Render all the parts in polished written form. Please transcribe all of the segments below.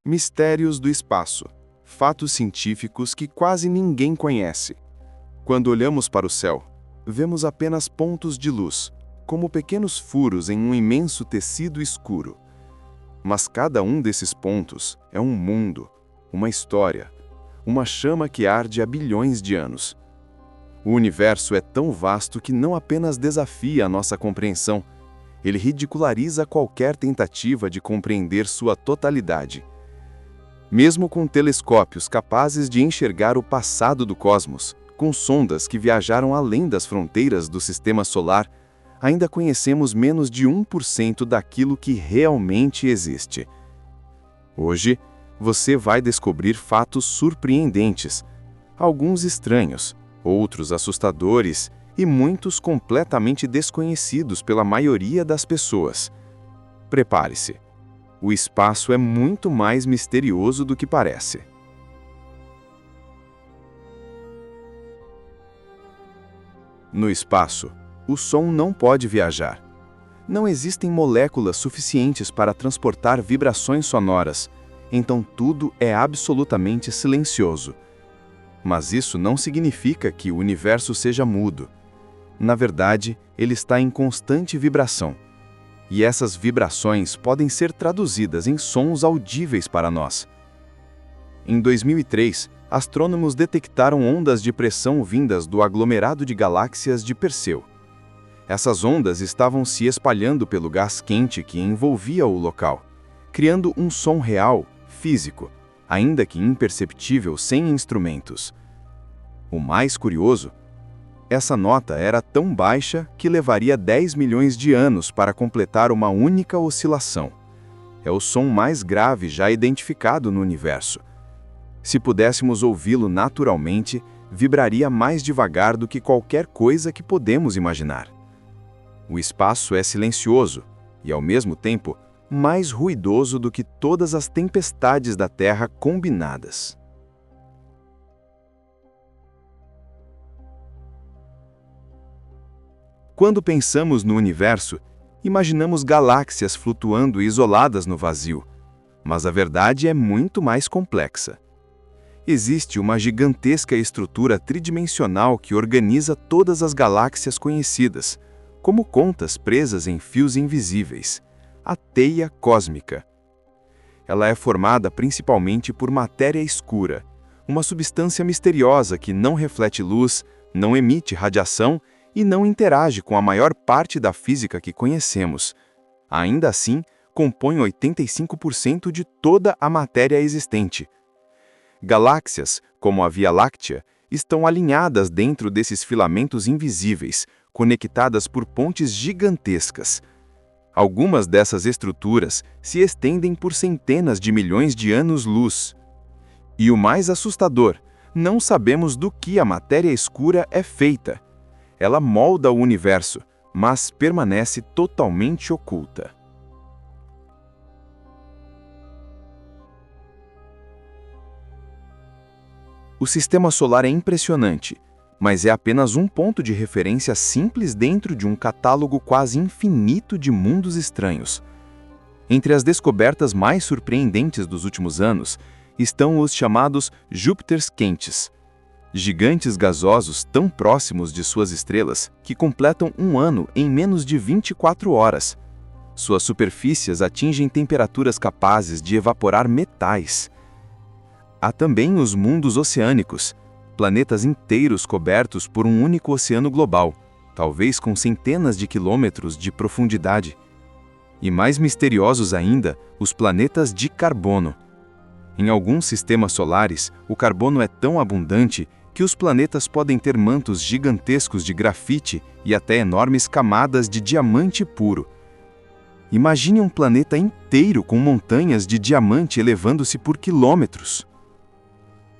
Mistérios do espaço. Fatos científicos que quase ninguém conhece. Quando olhamos para o céu, vemos apenas pontos de luz, como pequenos furos em um imenso tecido escuro. Mas cada um desses pontos é um mundo, uma história, uma chama que arde há bilhões de anos. O universo é tão vasto que não apenas desafia a nossa compreensão, ele ridiculariza qualquer tentativa de compreender sua totalidade. Mesmo com telescópios capazes de enxergar o passado do cosmos, com sondas que viajaram além das fronteiras do sistema solar, ainda conhecemos menos de 1% daquilo que realmente existe. Hoje, você vai descobrir fatos surpreendentes, alguns estranhos, outros assustadores e muitos completamente desconhecidos pela maioria das pessoas. Prepare-se. O espaço é muito mais misterioso do que parece. No espaço, o som não pode viajar. Não existem moléculas suficientes para transportar vibrações sonoras, então tudo é absolutamente silencioso. Mas isso não significa que o universo seja mudo. Na verdade, ele está em constante vibração. E essas vibrações podem ser traduzidas em sons audíveis para nós. Em 2003, astrônomos detectaram ondas de pressão vindas do aglomerado de galáxias de Perseu. Essas ondas estavam se espalhando pelo gás quente que envolvia o local, criando um som real, físico, ainda que imperceptível sem instrumentos. O mais curioso, essa nota era tão baixa que levaria 10 milhões de anos para completar uma única oscilação. É o som mais grave já identificado no universo. Se pudéssemos ouvi-lo naturalmente, vibraria mais devagar do que qualquer coisa que podemos imaginar. O espaço é silencioso e, ao mesmo tempo, mais ruidoso do que todas as tempestades da Terra combinadas. Quando pensamos no universo, imaginamos galáxias flutuando isoladas no vazio, mas a verdade é muito mais complexa. Existe uma gigantesca estrutura tridimensional que organiza todas as galáxias conhecidas, como contas presas em fios invisíveis, a teia cósmica. Ela é formada principalmente por matéria escura, uma substância misteriosa que não reflete luz, não emite radiação e não interage com a maior parte da física que conhecemos. Ainda assim, compõe 85% de toda a matéria existente. Galáxias, como a Via Láctea, estão alinhadas dentro desses filamentos invisíveis, conectadas por pontes gigantescas. Algumas dessas estruturas se estendem por centenas de milhões de anos-luz. E o mais assustador, não sabemos do que a matéria escura é feita. Ela molda o universo, mas permanece totalmente oculta. O sistema solar é impressionante, mas é apenas um ponto de referência simples dentro de um catálogo quase infinito de mundos estranhos. Entre as descobertas mais surpreendentes dos últimos anos estão os chamados Júpiters quentes, gigantes gasosos tão próximos de suas estrelas que completam um ano em menos de 24 horas. Suas superfícies atingem temperaturas capazes de evaporar metais. Há também os mundos oceânicos, planetas inteiros cobertos por um único oceano global, talvez com centenas de quilômetros de profundidade. E mais misteriosos ainda, os planetas de carbono. Em alguns sistemas solares, o carbono é tão abundante que os planetas podem ter mantos gigantescos de grafite e até enormes camadas de diamante puro. Imagine um planeta inteiro com montanhas de diamante elevando-se por quilômetros.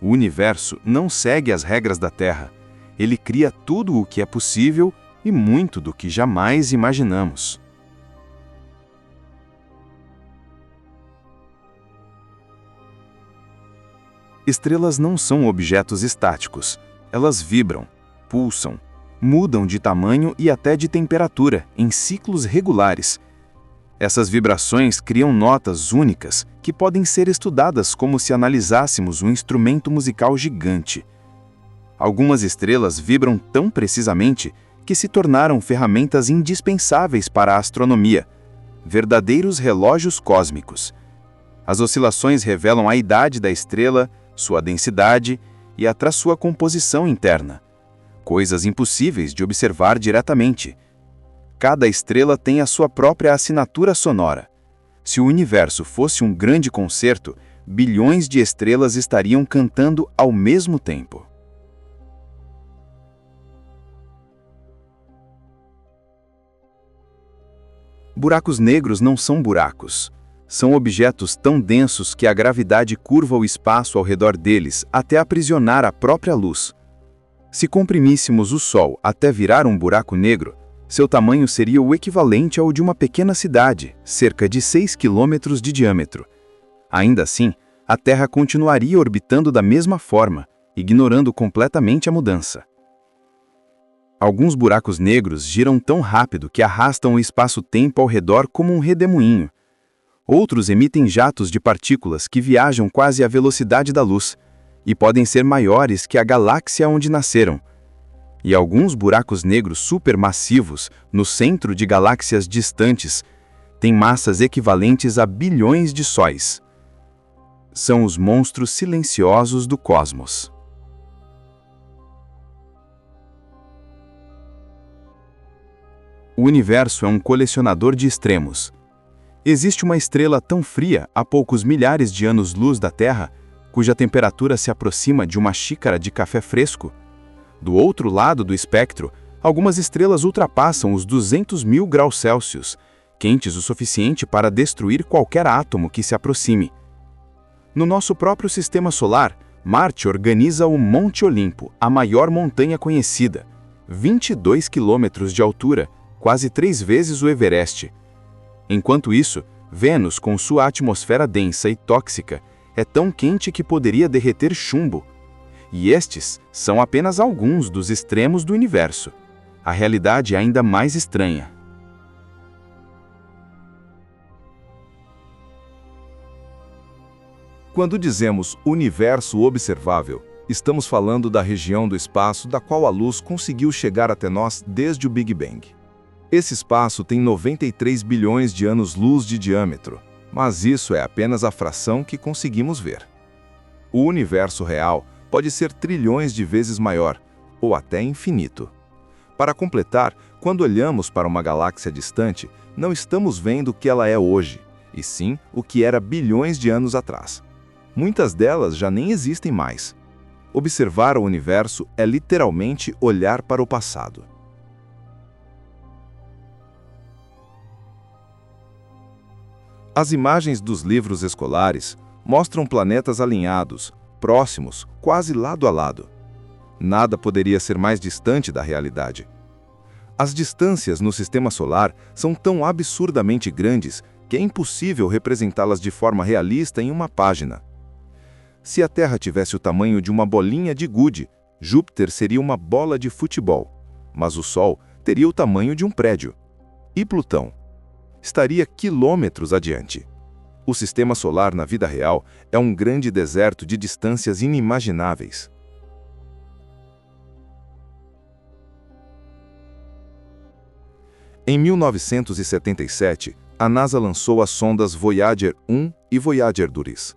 O universo não segue as regras da Terra. Ele cria tudo o que é possível e muito do que jamais imaginamos. Estrelas não são objetos estáticos. Elas vibram, pulsam, mudam de tamanho e até de temperatura em ciclos regulares. Essas vibrações criam notas únicas que podem ser estudadas como se analisássemos um instrumento musical gigante. Algumas estrelas vibram tão precisamente que se tornaram ferramentas indispensáveis para a astronomia, verdadeiros relógios cósmicos. As oscilações revelam a idade da estrela, sua densidade e até sua composição interna. Coisas impossíveis de observar diretamente. Cada estrela tem a sua própria assinatura sonora. Se o universo fosse um grande concerto, bilhões de estrelas estariam cantando ao mesmo tempo. Buracos negros não são buracos. São objetos tão densos que a gravidade curva o espaço ao redor deles até aprisionar a própria luz. Se comprimíssemos o Sol até virar um buraco negro, seu tamanho seria o equivalente ao de uma pequena cidade, cerca de 6 quilômetros de diâmetro. Ainda assim, a Terra continuaria orbitando da mesma forma, ignorando completamente a mudança. Alguns buracos negros giram tão rápido que arrastam o espaço-tempo ao redor como um redemoinho. Outros emitem jatos de partículas que viajam quase à velocidade da luz e podem ser maiores que a galáxia onde nasceram. E alguns buracos negros supermassivos, no centro de galáxias distantes, têm massas equivalentes a bilhões de sóis. São os monstros silenciosos do cosmos. O universo é um colecionador de extremos. Existe uma estrela tão fria a poucos milhares de anos-luz da Terra, cuja temperatura se aproxima de uma xícara de café fresco. Do outro lado do espectro, algumas estrelas ultrapassam os 200 mil graus Celsius, quentes o suficiente para destruir qualquer átomo que se aproxime. No nosso próprio sistema solar, Marte organiza o Monte Olimpo, a maior montanha conhecida, 22 quilômetros de altura, quase 3 vezes o Everest. Enquanto isso, Vênus, com sua atmosfera densa e tóxica, é tão quente que poderia derreter chumbo. E estes são apenas alguns dos extremos do universo. A realidade é ainda mais estranha. Quando dizemos universo observável, estamos falando da região do espaço da qual a luz conseguiu chegar até nós desde o Big Bang. Esse espaço tem 93 bilhões de anos-luz de diâmetro, mas isso é apenas a fração que conseguimos ver. O universo real pode ser trilhões de vezes maior, ou até infinito. Para completar, quando olhamos para uma galáxia distante, não estamos vendo o que ela é hoje, e sim o que era bilhões de anos atrás. Muitas delas já nem existem mais. Observar o universo é literalmente olhar para o passado. As imagens dos livros escolares mostram planetas alinhados, próximos, quase lado a lado. Nada poderia ser mais distante da realidade. As distâncias no sistema solar são tão absurdamente grandes que é impossível representá-las de forma realista em uma página. Se a Terra tivesse o tamanho de uma bolinha de gude, Júpiter seria uma bola de futebol, mas o Sol teria o tamanho de um prédio. E Plutão estaria quilômetros adiante. O sistema solar na vida real é um grande deserto de distâncias inimagináveis. Em 1977, a NASA lançou as sondas Voyager 1 e Voyager 2.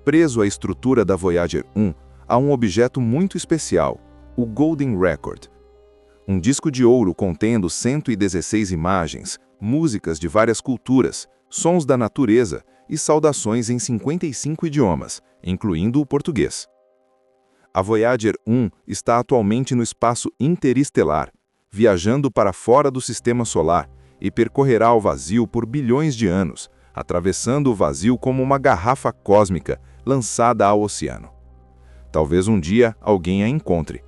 Preso à estrutura da Voyager 1, há um objeto muito especial, o Golden Record. Um disco de ouro contendo 116 imagens, músicas de várias culturas, sons da natureza e saudações em 55 idiomas, incluindo o português. A Voyager 1 está atualmente no espaço interestelar, viajando para fora do sistema solar e percorrerá o vazio por bilhões de anos, atravessando o vazio como uma garrafa cósmica lançada ao oceano. Talvez um dia alguém a encontre.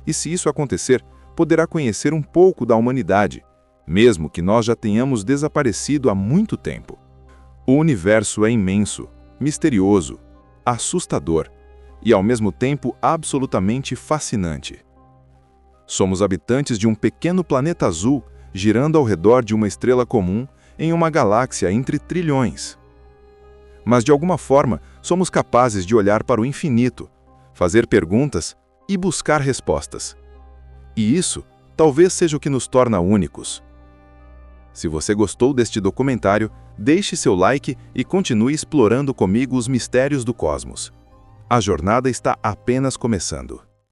E se isso acontecer, poderá conhecer um pouco da humanidade, mesmo que nós já tenhamos desaparecido há muito tempo. O universo é imenso, misterioso, assustador e, ao mesmo tempo, absolutamente fascinante. Somos habitantes de um pequeno planeta azul girando ao redor de uma estrela comum em uma galáxia entre trilhões. Mas de alguma forma, somos capazes de olhar para o infinito, fazer perguntas e buscar respostas. E isso talvez seja o que nos torna únicos. Se você gostou deste documentário, deixe seu like e continue explorando comigo os mistérios do cosmos. A jornada está apenas começando.